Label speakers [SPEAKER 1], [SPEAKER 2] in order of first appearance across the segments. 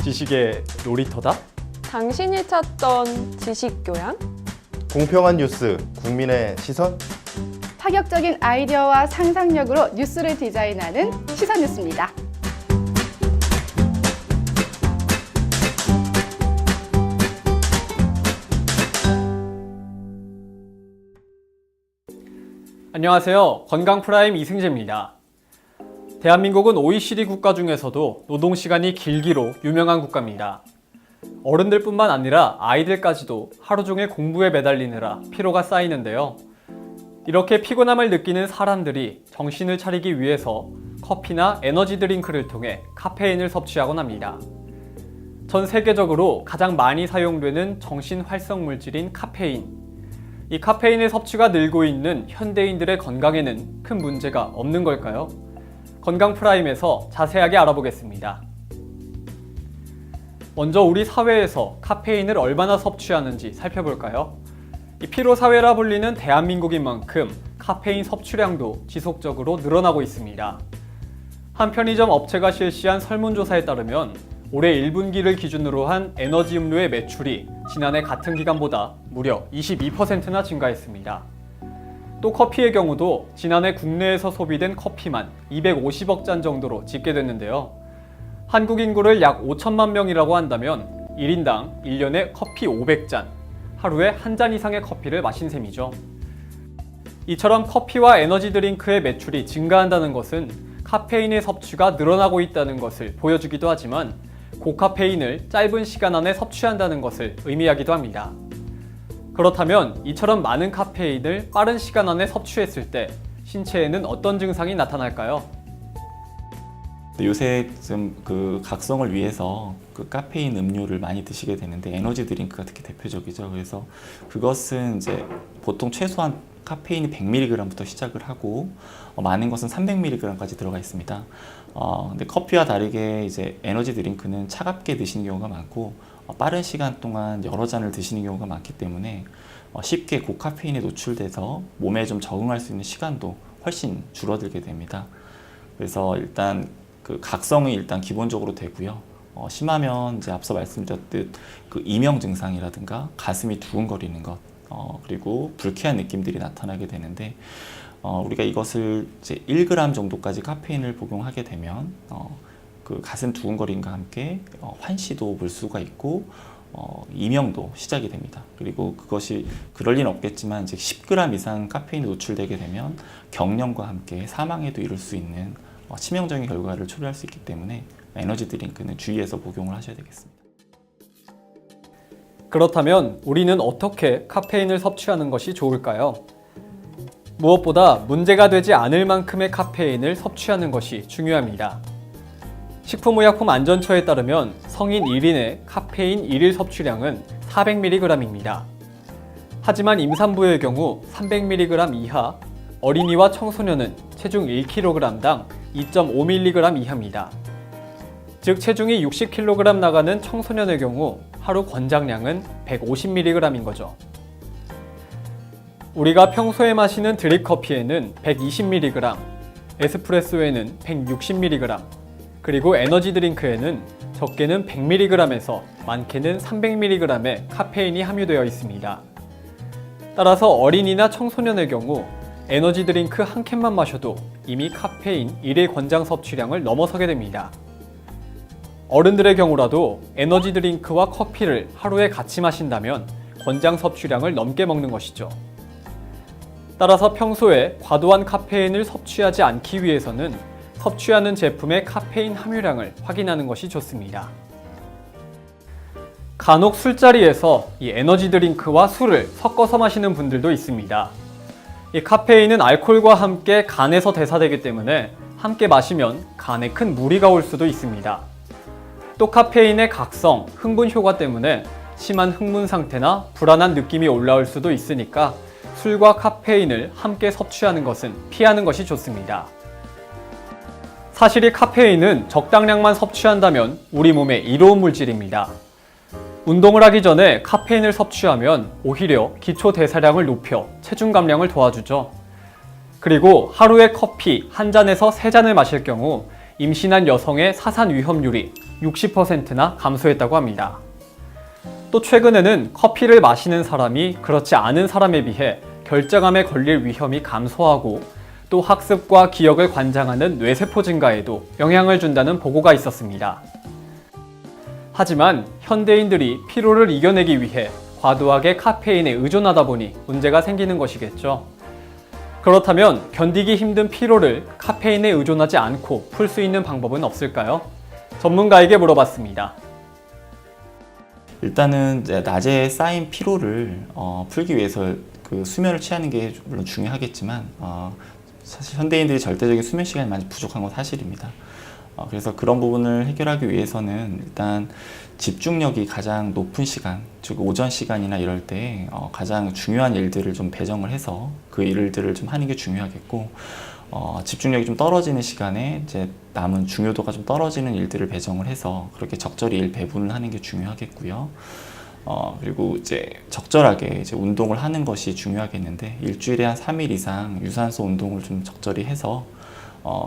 [SPEAKER 1] 지식의 놀이터다?
[SPEAKER 2] 당신이 찾던 지식교양?
[SPEAKER 3] 공평한 뉴스, 국민의 시선?
[SPEAKER 4] 파격적인 아이디어와 상상력으로 뉴스를 디자인하는 시선뉴스입니다.
[SPEAKER 1] 안녕하세요. 건강프라임 이승재입니다. 대한민국은 OECD 국가 중에서도 노동시간이 길기로 유명한 국가입니다. 어른들뿐만 아니라 아이들까지도 하루 종일 공부에 매달리느라 피로가 쌓이는데요. 이렇게 피곤함을 느끼는 사람들이 정신을 차리기 위해서 커피나 에너지 드링크를 통해 카페인을 섭취하곤 합니다. 전 세계적으로 가장 많이 사용되는 정신 활성 물질인 카페인. 이 카페인의 섭취가 늘고 있는 현대인들의 건강에는 큰 문제가 없는 걸까요? 건강프라임에서 자세하게 알아보겠습니다. 먼저 우리 사회에서 카페인을 얼마나 섭취하는지 살펴볼까요? 이 피로사회라 불리는 대한민국인 만큼 카페인 섭취량도 지속적으로 늘어나고 있습니다. 한 편의점 업체가 실시한 설문조사에 따르면 올해 1분기를 기준으로 한 에너지 음료의 매출이 지난해 같은 기간보다 무려 22%나 증가했습니다. 또 커피의 경우도 지난해 국내에서 소비된 커피만 250억 잔 정도로 집계됐는데요. 한국 인구를 약 5천만 명이라고 한다면 1인당 1년에 커피 500잔, 하루에 한 잔 이상의 커피를 마신 셈이죠. 이처럼 커피와 에너지 드링크의 매출이 증가한다는 것은 카페인의 섭취가 늘어나고 있다는 것을 보여주기도 하지만 고카페인을 짧은 시간 안에 섭취한다는 것을 의미하기도 합니다. 그렇다면 이처럼 많은 카페인을 빠른 시간 안에 섭취했을 때 신체에는 어떤 증상이 나타날까요?
[SPEAKER 5] 요새 좀 각성을 위해서 카페인 음료를 많이 드시게 되는데 에너지 드링크가 특히 대표적이죠. 그래서 그것은 이제 보통 최소한 카페인이 100mg부터 시작을 하고 많은 것은 300mg까지 들어가 있습니다. 근데 커피와 다르게 이제 에너지 드링크는 차갑게 드시는 경우가 많고 빠른 시간 동안 여러 잔을 드시는 경우가 많기 때문에 쉽게 고카페인에 노출돼서 몸에 좀 적응할 수 있는 시간도 훨씬 줄어들게 됩니다. 그래서 일단 각성이 일단 기본적으로 되고요. 심하면 이제 앞서 말씀드렸듯 이명 증상이라든가 가슴이 두근거리는 것, 그리고 불쾌한 느낌들이 나타나게 되는데 우리가 이것을 이제 1g 정도까지 카페인을 복용하게 되면 가슴 두근거림과 함께 환시도 볼 수가 있고 이명도 시작이 됩니다. 그리고 그것이 그럴 리는 없겠지만 이제 10g 이상 카페인에 노출되게 되면 경련과 함께 사망에도 이를 수 있는 치명적인 결과를 초래할 수 있기 때문에 에너지 드링크는 주의해서 복용을 하셔야 되겠습니다.
[SPEAKER 1] 그렇다면 우리는 어떻게 카페인을 섭취하는 것이 좋을까요? 무엇보다 문제가 되지 않을 만큼의 카페인을 섭취하는 것이 중요합니다. 식품의약품안전처에 따르면 성인 1인의 카페인 1일 섭취량은 400mg입니다. 하지만 임산부의 경우 300mg 이하, 어린이와 청소년은 체중 1kg당 2.5mg 이하입니다. 즉 체중이 60kg 나가는 청소년의 경우 하루 권장량은 150mg인 거죠. 우리가 평소에 마시는 드립커피에는 120mg, 에스프레소에는 160mg, 그리고 에너지 드링크에는 적게는 100mg에서 많게는 300mg의 카페인이 함유되어 있습니다. 따라서 어린이나 청소년의 경우 에너지 드링크 한 캔만 마셔도 이미 카페인 1일 권장 섭취량을 넘어서게 됩니다. 어른들의 경우라도 에너지 드링크와 커피를 하루에 같이 마신다면 권장 섭취량을 넘게 먹는 것이죠. 따라서 평소에 과도한 카페인을 섭취하지 않기 위해서는 섭취하는 제품의 카페인 함유량을 확인하는 것이 좋습니다. 간혹 술자리에서 이 에너지 드링크와 술을 섞어서 마시는 분들도 있습니다. 이 카페인은 알코올과 함께 간에서 대사되기 때문에 함께 마시면 간에 큰 무리가 올 수도 있습니다. 또 카페인의 각성, 흥분 효과 때문에 심한 흥분 상태나 불안한 느낌이 올라올 수도 있으니까 술과 카페인을 함께 섭취하는 것은 피하는 것이 좋습니다. 사실 이 카페인은 적당량만 섭취한다면 우리 몸에 이로운 물질입니다. 운동을 하기 전에 카페인을 섭취하면 오히려 기초 대사량을 높여 체중 감량을 도와주죠. 그리고 하루에 커피 한 잔에서 3잔을 마실 경우 임신한 여성의 사산 위험률이 60%나 감소했다고 합니다. 또 최근에는 커피를 마시는 사람이 그렇지 않은 사람에 비해 결장암에 걸릴 위험이 감소하고 또 학습과 기억을 관장하는 뇌세포 증가에도 영향을 준다는 보고가 있었습니다. 하지만 현대인들이 피로를 이겨내기 위해 과도하게 카페인에 의존하다 보니 문제가 생기는 것이겠죠. 그렇다면 견디기 힘든 피로를 카페인에 의존하지 않고 풀 수 있는 방법은 없을까요? 전문가에게 물어봤습니다.
[SPEAKER 5] 일단은 이제 낮에 쌓인 피로를 풀기 위해서 그 수면을 취하는 게 물론 중요하겠지만 사실 현대인들이 절대적인 수면 시간이 많이 부족한 건 사실입니다. 그래서 그런 부분을 해결하기 위해서는 일단 집중력이 가장 높은 시간, 즉 오전 시간이나 이럴 때 가장 중요한 일들을 좀 배정을 해서 그 일들을 좀 하는 게 중요하겠고, 집중력이 좀 떨어지는 시간에 이제 남은 중요도가 좀 떨어지는 일들을 배정을 해서 그렇게 적절히 일 배분을 하는 게 중요하겠고요. 그리고 이제 적절하게 이제 운동을 하는 것이 중요하겠는데, 일주일에 한 3일 이상 유산소 운동을 좀 적절히 해서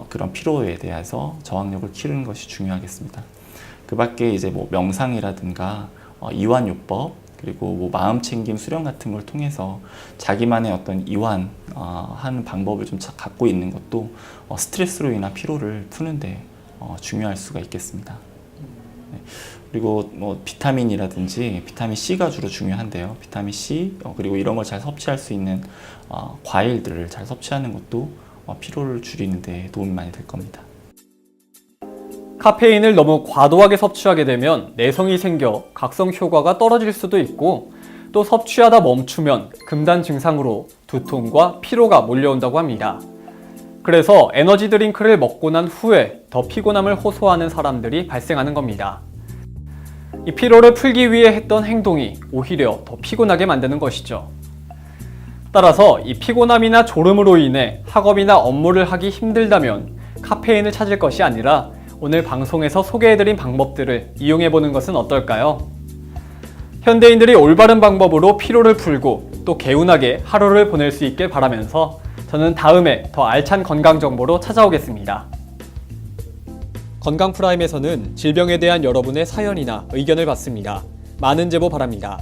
[SPEAKER 5] 그런 피로에 대해서 저항력을 키우는 것이 중요하겠습니다. 그 밖에 이제 뭐 명상이라든가 이완요법, 그리고 뭐 마음챙김 수련 같은 걸 통해서 자기만의 어떤 이완하는 방법을 좀 갖고 있는 것도 스트레스로 인한 피로를 푸는데 중요할 수가 있겠습니다. 네. 그리고 뭐 비타민이라든지 비타민 C가 주로 중요한데요. 비타민 C 그리고 이런 걸 잘 섭취할 수 있는 과일들을 잘 섭취하는 것도 피로를 줄이는 데 도움이 많이 될 겁니다.
[SPEAKER 1] 카페인을 너무 과도하게 섭취하게 되면 내성이 생겨 각성 효과가 떨어질 수도 있고, 또 섭취하다 멈추면 금단 증상으로 두통과 피로가 몰려온다고 합니다. 그래서 에너지 드링크를 먹고 난 후에 더 피곤함을 호소하는 사람들이 발생하는 겁니다. 이 피로를 풀기 위해 했던 행동이 오히려 더 피곤하게 만드는 것이죠. 따라서 이 피곤함이나 졸음으로 인해 학업이나 업무를 하기 힘들다면 카페인을 찾을 것이 아니라 오늘 방송에서 소개해드린 방법들을 이용해보는 것은 어떨까요? 현대인들이 올바른 방법으로 피로를 풀고 또 개운하게 하루를 보낼 수 있길 바라면서 저는 다음에 더 알찬 건강 정보로 찾아오겠습니다. 건강 프라임에서는 질병에 대한 여러분의 사연이나 의견을 받습니다. 많은 제보 바랍니다.